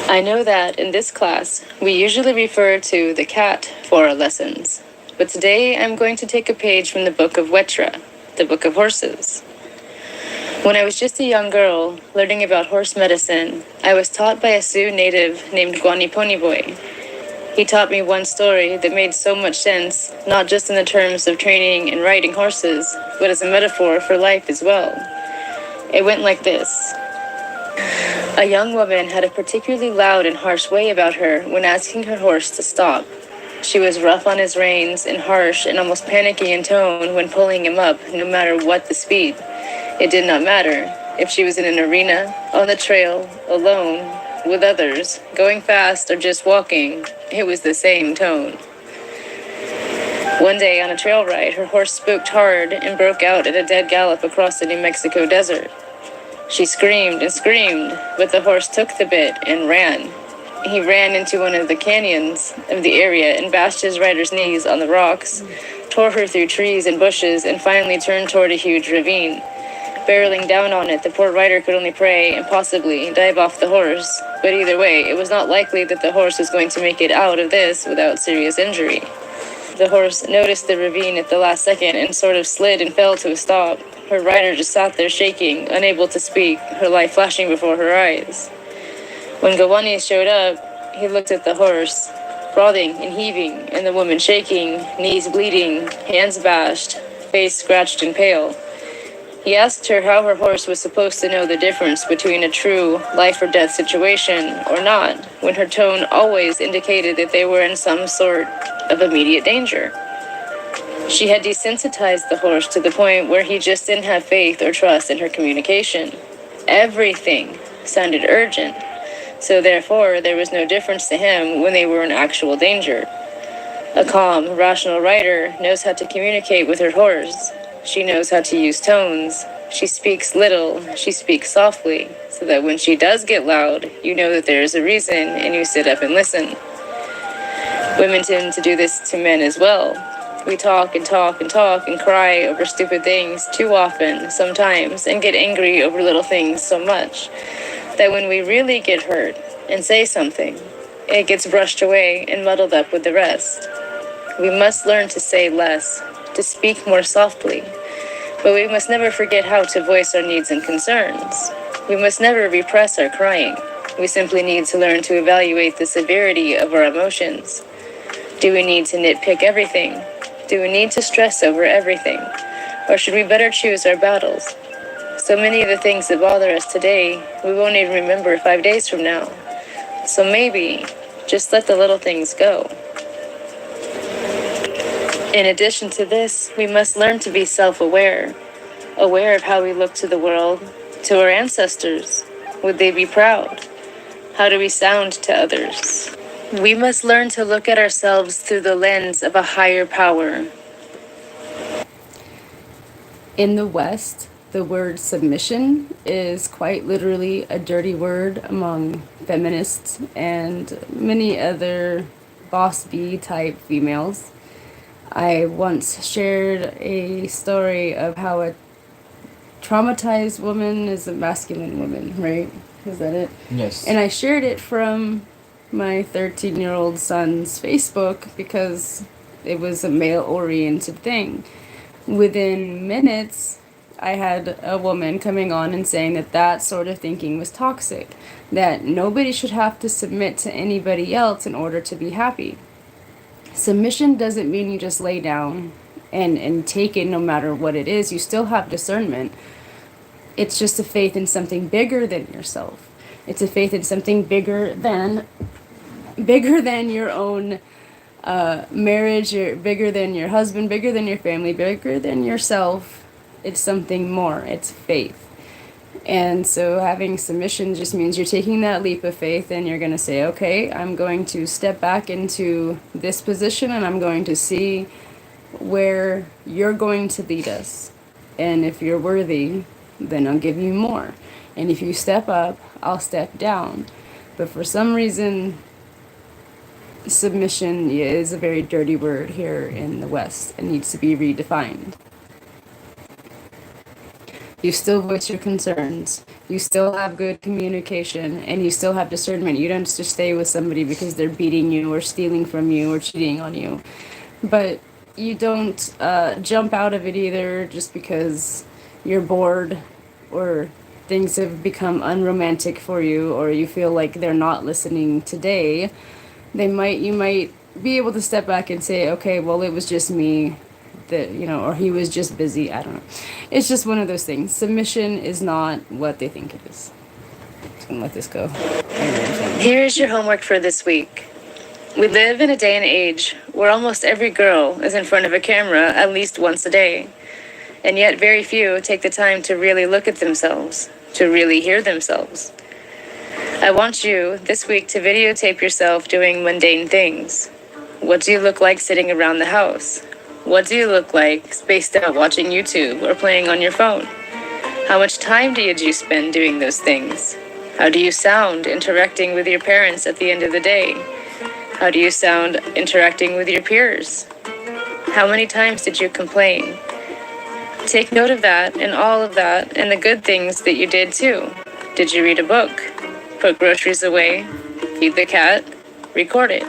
I know that in this class, we usually refer to the cat for our lessons, but today I'm going to take a page from the book of Wetra, the book of horses. When I was just a young girl, learning about horse medicine, I was taught by a Sioux native named Guani Ponyboy. He taught me one story that made so much sense, not just in the terms of training and riding horses, but as a metaphor for life as well. It went like this. A young woman had a particularly loud and harsh way about her when asking her horse to stop. She was rough on his reins and harsh and almost panicky in tone when pulling him up, no matter what the speed. It did not matter if she was in an arena, on the trail, alone, with others, going fast or just walking. It was the same tone. One day on a trail ride, her horse spooked hard and broke out at a dead gallop across the New Mexico desert. She screamed and screamed, but the horse took the bit and ran. He ran into one of the canyons of the area and bashed his rider's knees on the rocks, tore her through trees and bushes, and finally turned toward a huge ravine. Barreling down on it, the poor rider could only pray and possibly dive off the horse. But either way, it was not likely that the horse was going to make it out of this without serious injury. The horse noticed the ravine at the last second and sort of slid and fell to a stop. Her rider just sat there shaking, unable to speak, her life flashing before her eyes. When Gawani showed up, he looked at the horse, frothing and heaving, and the woman shaking, knees bleeding, hands bashed, face scratched and pale. He asked her how her horse was supposed to know the difference between a true life or death situation or not, when her tone always indicated that they were in some sort of immediate danger. She had desensitized the horse to the point where he just didn't have faith or trust in her communication. Everything sounded urgent, so therefore there was no difference to him when they were in actual danger. A calm, rational rider knows how to communicate with her horse. She knows how to use tones. She speaks little, she speaks softly, so that when she does get loud, you know that there is a reason and you sit up and listen. Women tend to do this to men as well. We talk and talk and talk and cry over stupid things too often sometimes and get angry over little things so much that when we really get hurt and say something, it gets brushed away and muddled up with the rest. We must learn to say less, to speak more softly, but we must never forget how to voice our needs and concerns. We must never repress our crying. We simply need to learn to evaluate the severity of our emotions. Do we need to nitpick everything? Do we need to stress over everything? Or should we better choose our battles? So many of the things that bother us today, we won't even remember 5 days from now. So maybe just let the little things go. In addition to this, we must learn to be self-aware, aware of how we look to the world, to our ancestors. Would they be proud? How do we sound to others? We must learn to look at ourselves through the lens of a higher power. In the West, the word submission is quite literally a dirty word among feminists and many other boss bee type females. I once shared a story of how a traumatized woman is a masculine woman, right? Is that it? Yes. And I shared it from my 13-year-old son's Facebook because it was a male-oriented thing. Within minutes, I had a woman coming on and saying that that sort of thinking was toxic, that nobody should have to submit to anybody else in order to be happy. Submission doesn't mean you just lay down and take it no matter what it is. You still have discernment. It's just a faith in something bigger than yourself. It's a faith in something bigger than your own marriage, or bigger than your husband, bigger than your family, bigger than yourself. It's something more. It's faith. And so having submission just means you're taking that leap of faith and you're going to say, okay, I'm going to step back into this position and I'm going to see where you're going to lead us. And if you're worthy, then I'll give you more. And if you step up, I'll step down. But for some reason, submission is a very dirty word here in the West. It needs to be redefined. You still voice your concerns. You still have good communication, and you still have discernment. You don't just stay with somebody because they're beating you or stealing from you or cheating on you. But you don't jump out of it either just because you're bored or things have become unromantic for you or you feel like they're not listening today. You might be able to step back and say, okay, well, it was just me. That, or he was just busy. I don't know. It's just one of those things. Submission is not what they think it is. I'm just gonna let this go. Here is your homework for this week. We live in a day and age where almost every girl is in front of a camera at least once a day. And yet very few take the time to really look at themselves, to really hear themselves. I want you this week to videotape yourself doing mundane things. What do you look like sitting around the house? What do you look like spaced out watching YouTube or playing on your phone? How much time did you spend doing those things? How do you sound interacting with your parents at the end of the day? How do you sound interacting with your peers? How many times did you complain? Take note of that and all of that and the good things that you did too. Did you read a book? Put groceries away? Feed the cat? Record it.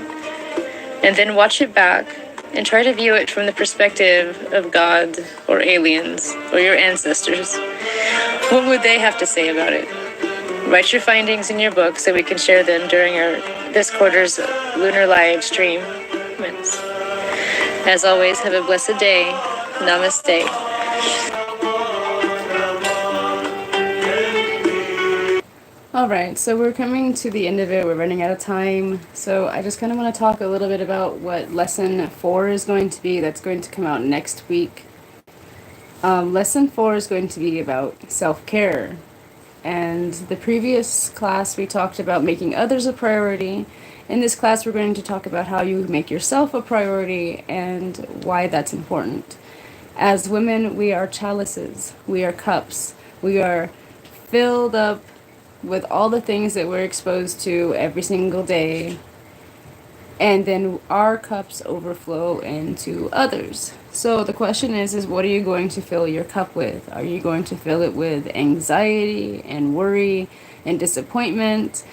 And then watch it back and try to view it from the perspective of God or aliens or your ancestors. What would they have to say about it? Write your findings in your book so we can share them during this quarter's Lunar live stream. As always, have a blessed day. Namaste. Alright, so we're coming to the end of it. We're running out of time. So I just kind of want to talk a little bit about what lesson 4 is going to be. That's going to come out next week. Lesson 4 is going to be about self-care. And the previous class we talked about making others a priority. In this class we're going to talk about how you make yourself a priority and why that's important. As women, we are chalices, we are cups, we are filled up with all the things that we're exposed to every single day, and then our cups overflow into others. So the question is what are you going to fill your cup with? Are you going to fill it with anxiety and worry and disappointment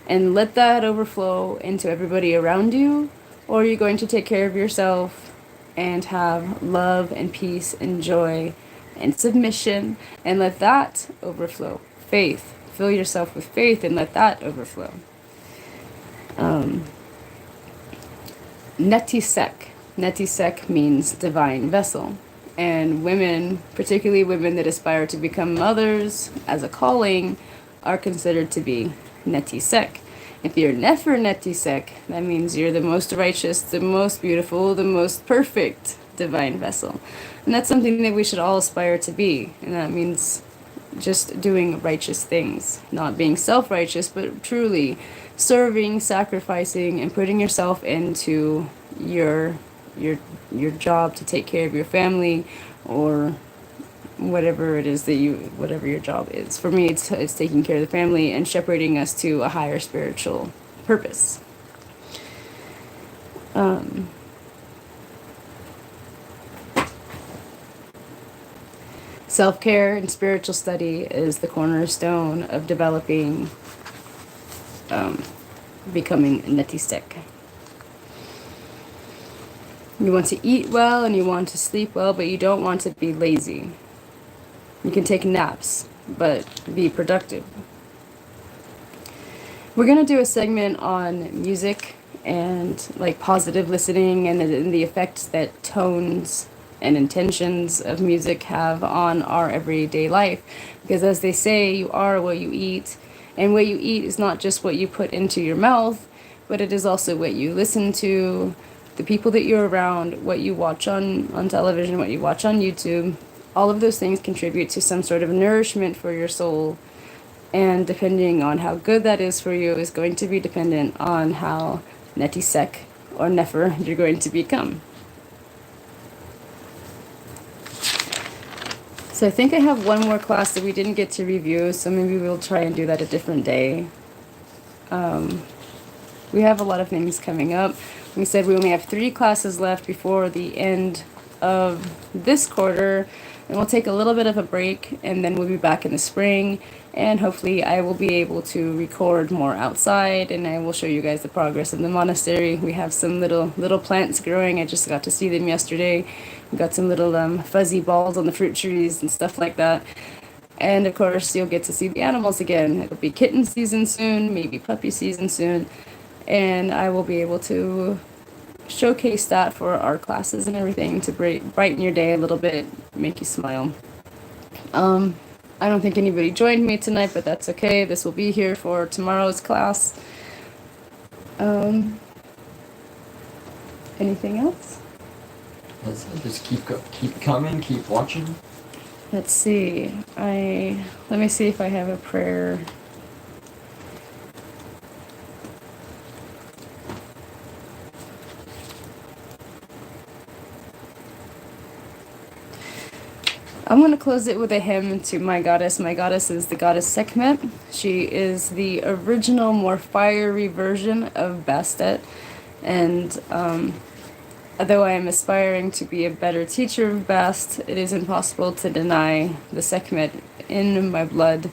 and let that overflow into everybody around you? Or are you going to take care of yourself and have love and peace and joy and submission and let that overflow? Faith. Fill yourself with faith and let that overflow. Netisek. Netisek means divine vessel. And women, particularly women that aspire to become mothers as a calling, are considered to be Netisek. If you're Nefer Netisek, that means you're the most righteous, the most beautiful, the most perfect divine vessel. And that's something that we should all aspire to be. And that means just doing righteous things, not being self-righteous, but truly serving, sacrificing, and putting yourself into your job to take care of your family, or whatever it is that whatever your job is. For me, it's taking care of the family and shepherding us to a higher spiritual purpose. Self-care and spiritual study is the cornerstone of developing, becoming netisek. You want to eat well and you want to sleep well, but you don't want to be lazy. You can take naps, but be productive. We're going to do a segment on music and like positive listening and the effects that tones and intentions of music have on our everyday life. Because as they say, you are what you eat. And what you eat is not just what you put into your mouth, but it is also what you listen to, the people that you're around, what you watch on television, what you watch on YouTube. All of those things contribute to some sort of nourishment for your soul. And depending on how good that is for you is going to be dependent on how netisek or nefer you're going to become. So I think I have one more class that we didn't get to review, so maybe we'll try and do that a different day. We have a lot of things coming up. We said we only have 3 classes left before the end of this quarter, and we'll take a little bit of a break, and then we'll be back in the spring, and hopefully I will be able to record more outside, and I will show you guys the progress of the monastery. We have some little plants growing. I just got to see them yesterday. We got some little fuzzy balls on the fruit trees and stuff like that. And of course, you'll get to see the animals again. It'll be kitten season soon, maybe puppy season soon, and I will be able to showcase that for our classes and everything to brighten your day a little bit, make you smile. I don't think anybody joined me tonight, but that's okay. This will be here for tomorrow's class. Anything else? Let's just keep coming, keep watching. Let's see. Let me see if I have a prayer. I'm going to close it with a hymn to my goddess. My goddess is the goddess Sekhmet. She is the original, more fiery version of Bastet. And although I am aspiring to be a better teacher of Bast, it is impossible to deny the Sekhmet in my blood.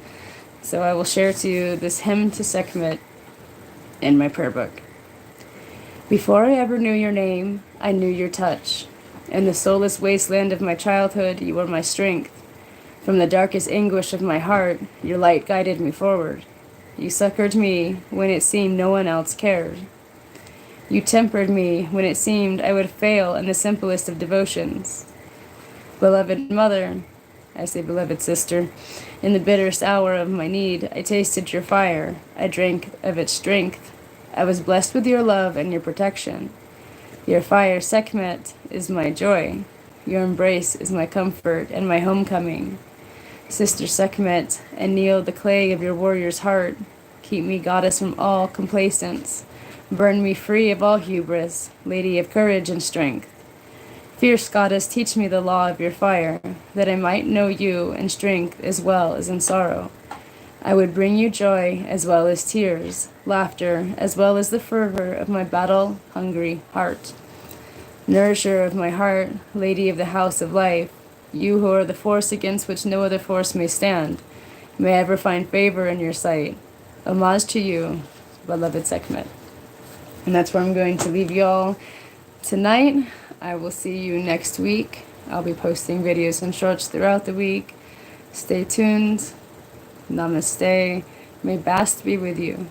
So I will share to you this hymn to Sekhmet in my prayer book. Before I ever knew your name, I knew your touch. In the soulless wasteland of my childhood, you were my strength. From the darkest anguish of my heart, your light guided me forward. You succored me when it seemed no one else cared. You tempered me when it seemed I would fail in the simplest of devotions. Beloved mother, I say beloved sister, in the bitterest hour of my need, I tasted your fire. I drank of its strength. I was blessed with your love and your protection. Your fire, Sekhmet, is my joy. Your embrace is my comfort and my homecoming. Sister Sekhmet, anneal the clay of your warrior's heart. Keep me, goddess, from all complacence. Burn me free of all hubris, lady of courage and strength. Fierce goddess, teach me the law of your fire, that I might know you in strength as well as in sorrow. I would bring you joy as well as tears, laughter as well as the fervor of my battle-hungry heart. Nourisher of my heart, lady of the house of life, you who are the force against which no other force may stand, may I ever find favor in your sight. Homage to you, beloved Sekhmet. And that's where I'm going to leave you all tonight. I will see you next week. I'll be posting videos and shorts throughout the week. Stay tuned. Namaste. May Bast be with you.